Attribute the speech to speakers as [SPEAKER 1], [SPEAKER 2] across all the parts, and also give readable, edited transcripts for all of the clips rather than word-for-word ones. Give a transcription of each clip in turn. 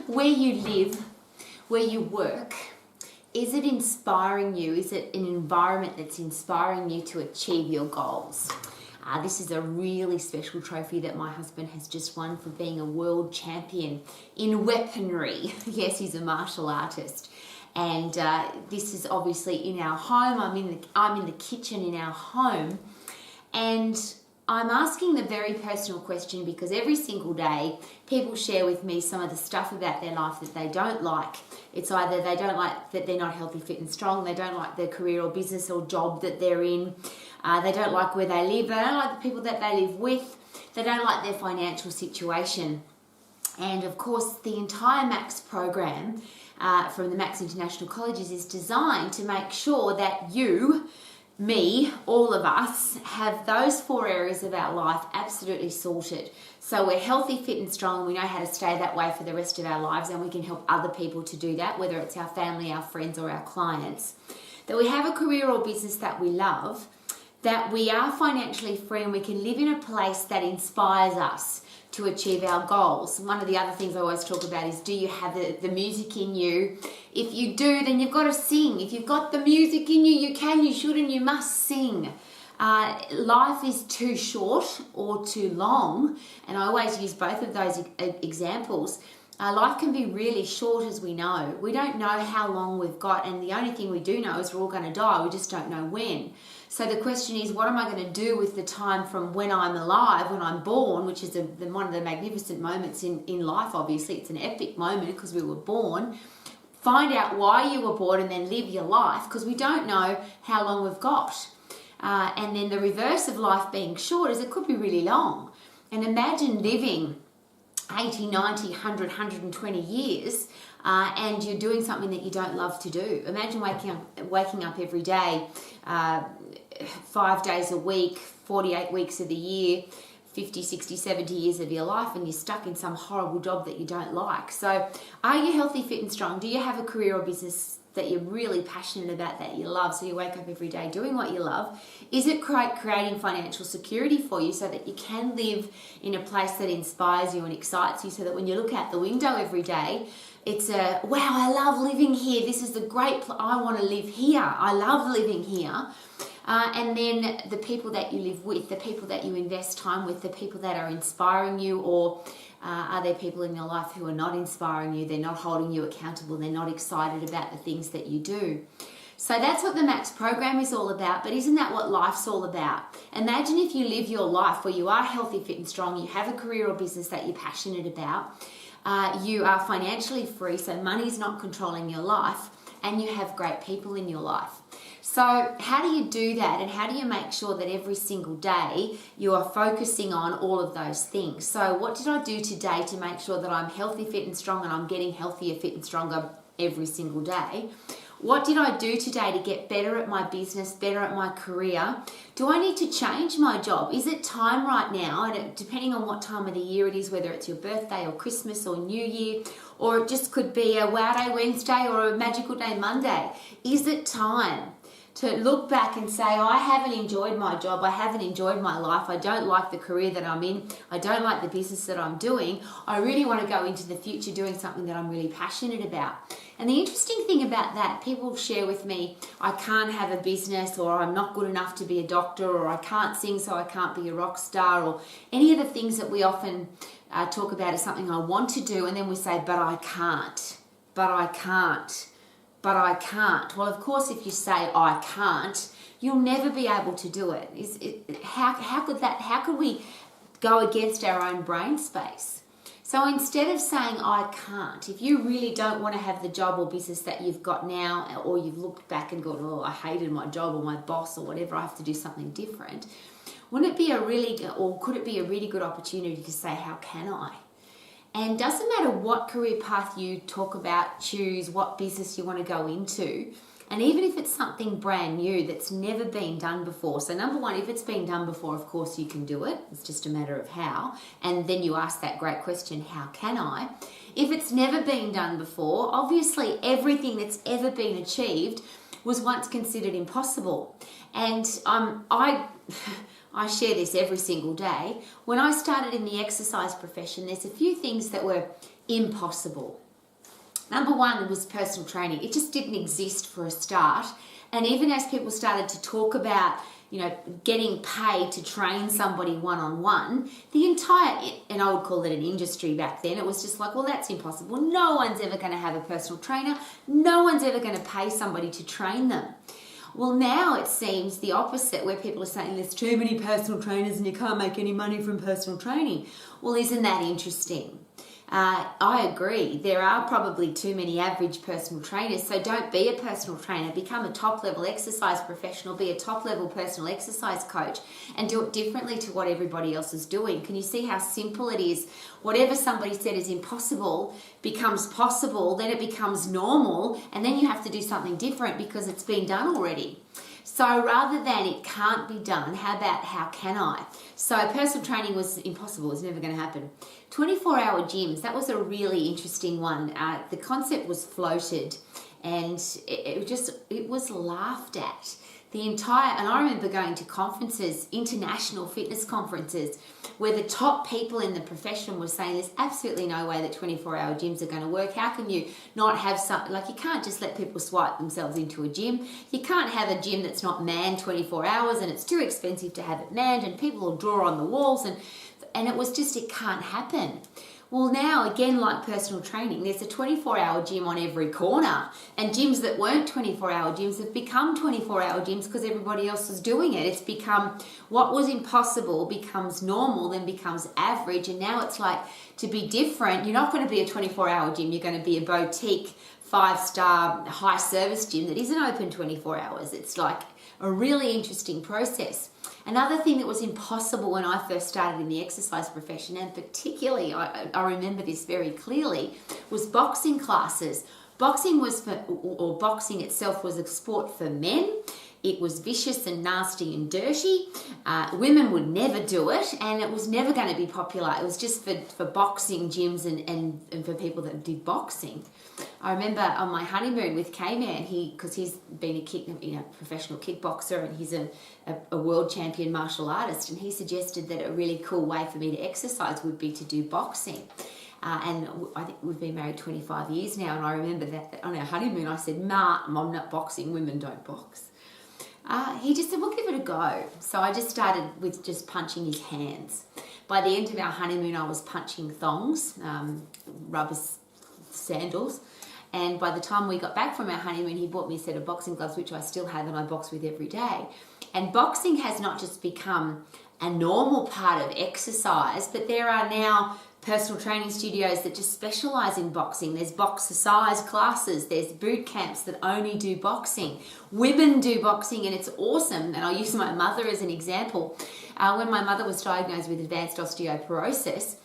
[SPEAKER 1] where you live, where you work, is it inspiring you? Is it an environment that's inspiring you to achieve your goals? This is a really special trophy that my husband has just won for being a world champion in weaponry. Yes, he's a martial artist. And this is obviously in our home. I'm in the kitchen in our home. And I'm asking the very personal question because every single day people share with me some of the stuff about their life that they don't like. It's either they don't like that they're not healthy, fit and strong, they don't like their career or business or job that they're in, they don't like where they live, they don't like the people that they live with, they don't like their financial situation. And of course the entire MAX program from the MAX International Colleges is designed to make sure that you, me, all of us have those 4 areas of our life absolutely sorted. So we're healthy, fit and strong. We know how to stay that way for the rest of our lives, and we can help other people to do that, whether it's our family, our friends or our clients. That we have a career or business that we love, that we are financially free and we can live in a place that inspires us to achieve our goals. One of the other things I always talk about is, do you have the music in you? If you do, then you've got to sing. If you've got the music in you, you can, you should, and you must sing. Life is too short or too long, and I always use both of those examples. Life can be really short, as we know. We don't know how long we've got, and the only thing we do know is we're all going to die. We just don't know when. So the question is, what am I going to do with the time from when I'm alive, when I'm born, which is one of the magnificent moments in life, obviously. It's an epic moment because we were born. Find out why you were born and then live your life, because we don't know how long we've got. And then the reverse of life being short is it could be really long. And imagine living 80, 90, 100, 120 years and you're doing something that you don't love to do. Imagine waking up every day, 5 days a week, 48 weeks of the year, 50, 60, 70 years of your life, and you're stuck in some horrible job that you don't like. So are you healthy, fit and strong? Do you have a career or business that you're really passionate about, that you love, so you wake up every day doing what you love? Is it creating financial security for you so that you can live in a place that inspires you and excites you, so that when you look out the window every day, it's a, wow, I love living here. This is the great I want to live here. I love living here. And then the people that you live with, the people that you invest time with, the people that are inspiring you, or are there people in your life who are not inspiring you? They're not holding you accountable. They're not excited about the things that you do. So that's what the MAX program is all about. But isn't that what life's all about? Imagine if you live your life where you are healthy, fit and strong, you have a career or business that you're passionate about, you are financially free, so money's not controlling your life, and you have great people in your life. So how do you do that, and how do you make sure that every single day you are focusing on all of those things? So what did I do today to make sure that I'm healthy, fit and strong, and I'm getting healthier, fit and stronger every single day? What did I do today to get better at my business, better at my career? Do I need to change my job? Is it time right now? And depending on what time of the year it is, whether it's your birthday or Christmas or New Year, or it just could be a wow day Wednesday or a magical day Monday. Is it time to look back and say, I haven't enjoyed my job, I haven't enjoyed my life, I don't like the career that I'm in, I don't like the business that I'm doing, I really want to go into the future doing something that I'm really passionate about. And the interesting thing about that, people share with me, I can't have a business, or I'm not good enough to be a doctor, or I can't sing so I can't be a rock star, or any of the things that we often talk about as something I want to do, and then we say, but I can't, but I can't. But I can't. Well, of course, if you say I can't, you'll never be able to do it. How could we go against our own brain space? So instead of saying I can't, if you really don't want to have the job or business that you've got now, or you've looked back and gone, oh, I hated my job or my boss or whatever, I have to do something different, wouldn't it be could it be a really good opportunity to say, how can I? And doesn't matter what career path you talk about, choose, what business you want to go into, and even if it's something brand new that's never been done before. So number one, if it's been done before, of course you can do it. It's just a matter of how. And then you ask that great question, how can I? If it's never been done before, obviously everything that's ever been achieved was once considered impossible. And I share this every single day. When I started in the exercise profession, there's a few things that were impossible. Number one was personal training. It just didn't exist for a start. And even as people started to talk about, getting paid to train somebody one-on-one, the entire, and I would call it an industry back then, it was just like, well, that's impossible. No one's ever going to have a personal trainer. No one's ever going to pay somebody to train them. Well, now it seems the opposite, where people are saying there's too many personal trainers and you can't make any money from personal training. Well, isn't that interesting? I agree. There are probably too many average personal trainers, so don't be a personal trainer. Become a top-level exercise professional, be a top-level personal exercise coach, and do it differently to what everybody else is doing. Can you see how simple it is? Whatever somebody said is impossible becomes possible, then it becomes normal, and then you have to do something different because it's been done already. So rather than it can't be done, how about how can I? So personal training was impossible, it was never going to happen. 24-hour gyms, that was a really interesting one. The concept was floated and it was laughed at. And I remember going to conferences, international fitness conferences, where the top people in the profession were saying there's absolutely no way that 24-hour gyms are going to work. How can you not have something, like you can't just let people swipe themselves into a gym. You can't have a gym that's not manned 24 hours and it's too expensive to have it manned and people will draw on the walls and it was just, it can't happen. Well, now, again, like personal training, there's a 24-hour gym on every corner, and gyms that weren't 24-hour gyms have become 24-hour gyms because everybody else is doing it. It's become, what was impossible becomes normal, then becomes average, and now it's like, to be different, you're not going to be a 24-hour gym, you're going to be a boutique, 5-star, high-service gym that isn't open 24 hours. It's like a really interesting process. Another thing that was impossible when I first started in the exercise profession, and particularly, I remember this very clearly, was boxing classes. Boxing itself was a sport for men. It was vicious and nasty and dirty. Women would never do it, and it was never going to be popular. It was just for boxing gyms and for people that did boxing. I remember on my honeymoon with K-Man, because he's been a professional kickboxer and he's a world champion martial artist, and he suggested that a really cool way for me to exercise would be to do boxing. And I think we've been married 25 years now, and I remember that on our honeymoon I said, I'm not boxing, women don't box. He just said, well, give it a go. So I just started with just punching his hands. By the end of our honeymoon, I was punching thongs, rubber sandals. And by the time we got back from our honeymoon, he bought me a set of boxing gloves, which I still have and I box with every day. And boxing has not just become a normal part of exercise, but there are now personal training studios that just specialize in boxing. There's boxercise classes, there's boot camps that only do boxing. Women do boxing and it's awesome. And I'll use my mother as an example. When my mother was diagnosed with advanced osteoporosis,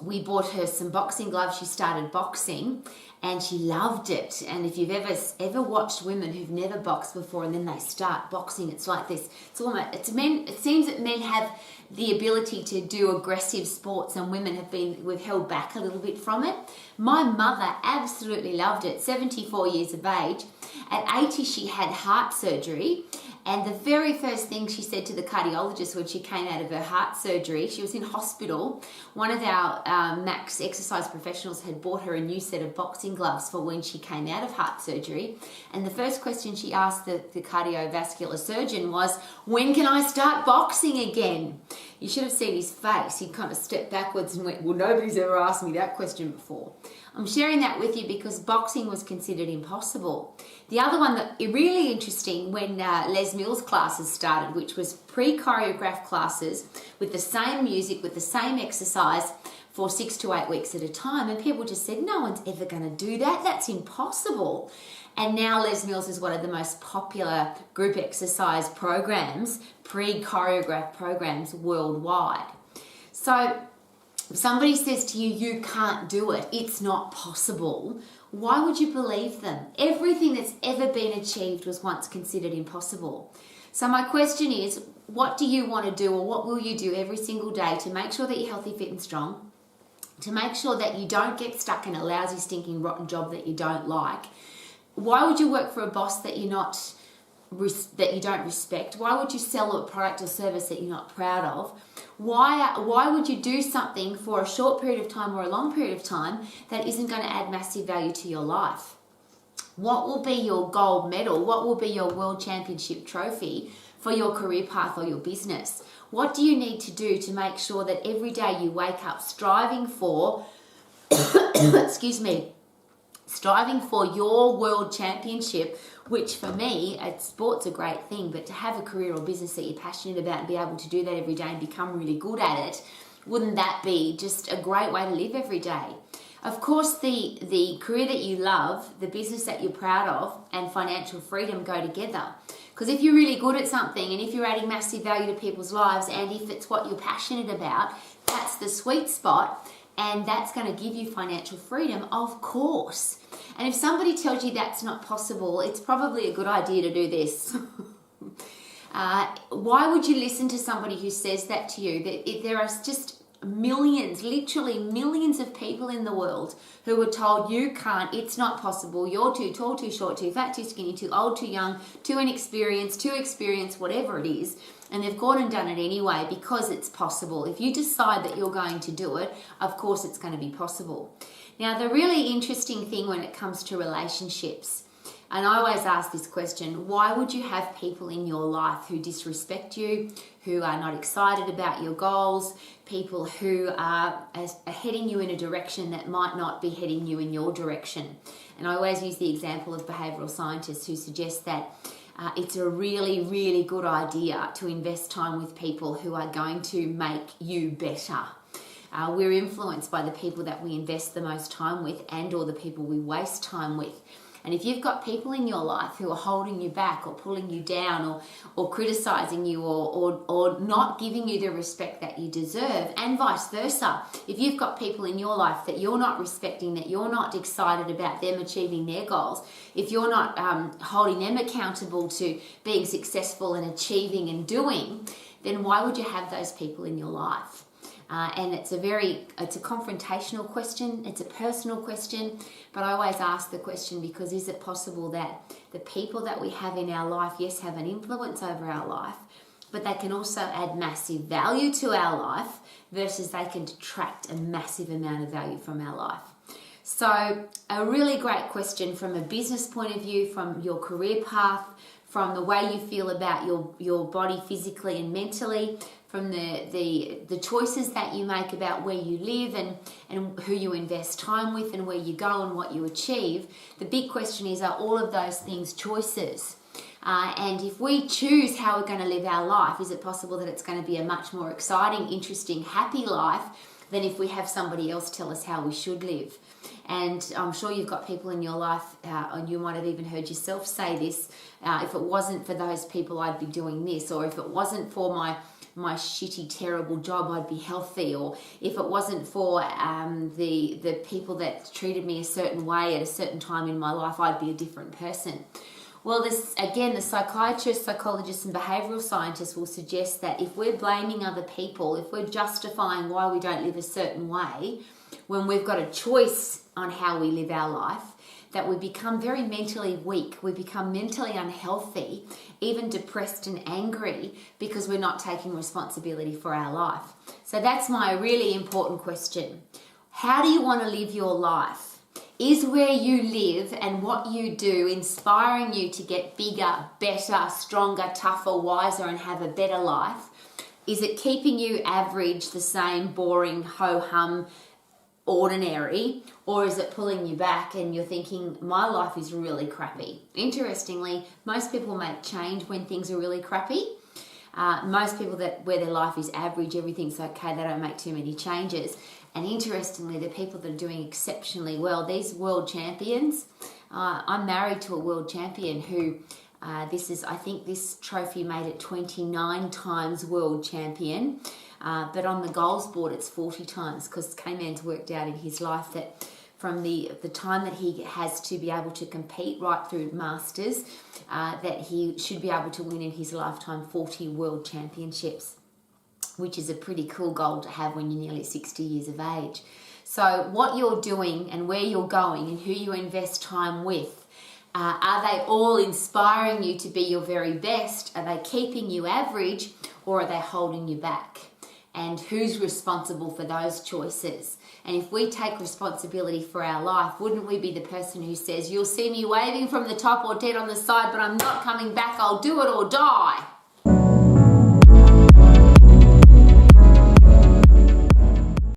[SPEAKER 1] we bought her some boxing gloves. She started boxing and she loved it. And if you've ever watched women who've never boxed before and then they start boxing, it's like this. It's men. It seems that men have the ability to do aggressive sports and women have been held back a little bit from it. My mother absolutely loved it. 74 years of age. At 80, she had heart surgery. And the very first thing she said to the cardiologist when she came out of her heart surgery, she was in hospital. One of our Max exercise professionals had bought her a new set of boxing gloves for when she came out of heart surgery. And the first question she asked the cardiovascular surgeon was, when can I start boxing again? You should have seen his face. He kind of stepped backwards and went, well, nobody's ever asked me that question before. I'm sharing that with you because boxing was considered impossible. The other one that really interesting when Les Mills classes started, which was pre-choreographed classes with the same music, with the same exercise for 6 to 8 weeks at a time. And people just said, no one's ever going to do that. That's impossible. And now Les Mills is one of the most popular group exercise programs, pre-choreographed programs worldwide. So if somebody says to you, you can't do it, it's not possible, why would you believe them? Everything that's ever been achieved was once considered impossible. So my question is, what do you want to do, or what will you do every single day to make sure that you're healthy, fit and strong, to make sure that you don't get stuck in a lousy, stinking, rotten job that you don't like? Why would you work for a boss that you don't respect? Why would you sell a product or service that you're not proud of? Why would you do something for a short period of time or a long period of time that isn't going to add massive value to your life? What will be your gold medal? What will be your world championship trophy for your career path or your business? What do you need to do to make sure that every day you wake up striving for, striving for your world championship, which for me, sport's a great thing, but to have a career or business that you're passionate about and be able to do that every day and become really good at it, wouldn't that be just a great way to live every day? Of course, the career that you love, the business that you're proud of, and financial freedom go together. Because if you're really good at something and if you're adding massive value to people's lives and if it's what you're passionate about, that's the sweet spot and that's going to give you financial freedom, of course. And if somebody tells you that's not possible, it's probably a good idea to do this. Why would you listen to somebody who says that to you? There are just millions, literally millions of people in the world who were told you can't, it's not possible, you're too tall, too short, too fat, too skinny, too old, too young, too inexperienced, too experienced, whatever it is, and they've gone and done it anyway because it's possible. If you decide that you're going to do it, of course it's going to be possible. Now, the really interesting thing when it comes to relationships, and I always ask this question, why would you have people in your life who disrespect you, who are not excited about your goals, people who are heading you in a direction that might not be heading you in your direction? And I always use the example of behavioural scientists who suggest that it's a really, really good idea to invest time with people who are going to make you better. We're influenced by the people that we invest the most time with and or the people we waste time with. And if you've got people in your life who are holding you back or pulling you down or criticizing you or not giving you the respect that you deserve, and vice versa, if you've got people in your life that you're not respecting, that you're not excited about them achieving their goals, if you're not holding them accountable to being successful and achieving and doing, then why would you have those people in your life? And it's a confrontational question, it's a personal question, but I always ask the question because is it possible that the people that we have in our life, yes, have an influence over our life, but they can also add massive value to our life versus they can detract a massive amount of value from our life. So a really great question from a business point of view, from your career path, from the way you feel about your body physically and mentally, from the choices that you make about where you live and who you invest time with and where you go and what you achieve. The big question is, are all of those things choices? And if we choose how we're going to live our life, is it possible that it's going to be a much more exciting, interesting, happy life than if we have somebody else tell us how we should live? And I'm sure you've got people in your life, and you might have even heard yourself say this, if it wasn't for those people, I'd be doing this, or if it wasn't for my shitty, terrible job, I'd be healthy, or if it wasn't for the people that treated me a certain way at a certain time in my life, I'd be a different person. Well, the psychiatrists, psychologists, and behavioural scientists will suggest that if we're blaming other people, if we're justifying why we don't live a certain way, when we've got a choice on how we live our life, that we become very mentally weak, we become mentally unhealthy, even depressed and angry because we're not taking responsibility for our life. So that's my really important question. How do you want to live your life? Is where you live and what you do inspiring you to get bigger, better, stronger, tougher, wiser, and have a better life? Is it keeping you average, the same, boring, ho-hum, ordinary, or is it pulling you back and you're thinking, my life is really crappy? Interestingly, most people make change when things are really crappy. Most people where their life is average, everything's okay, they don't make too many changes. And interestingly, the people that are doing exceptionally well, these world champions, I'm married to a world champion who, I think this trophy made it 29 times world champion. But on the goals board, it's 40 times because K-Man's worked out in his life that from the time that he has to be able to compete right through Masters, that he should be able to win in his lifetime 40 world championships, which is a pretty cool goal to have when you're nearly 60 years of age. So what you're doing and where you're going and who you invest time with, are they all inspiring you to be your very best? Are they keeping you average or are they holding you back? and who's responsible for those choices. And if we take responsibility for our life, wouldn't we be the person who says, you'll see me waving from the top or dead on the side, but I'm not coming back, I'll do it or die?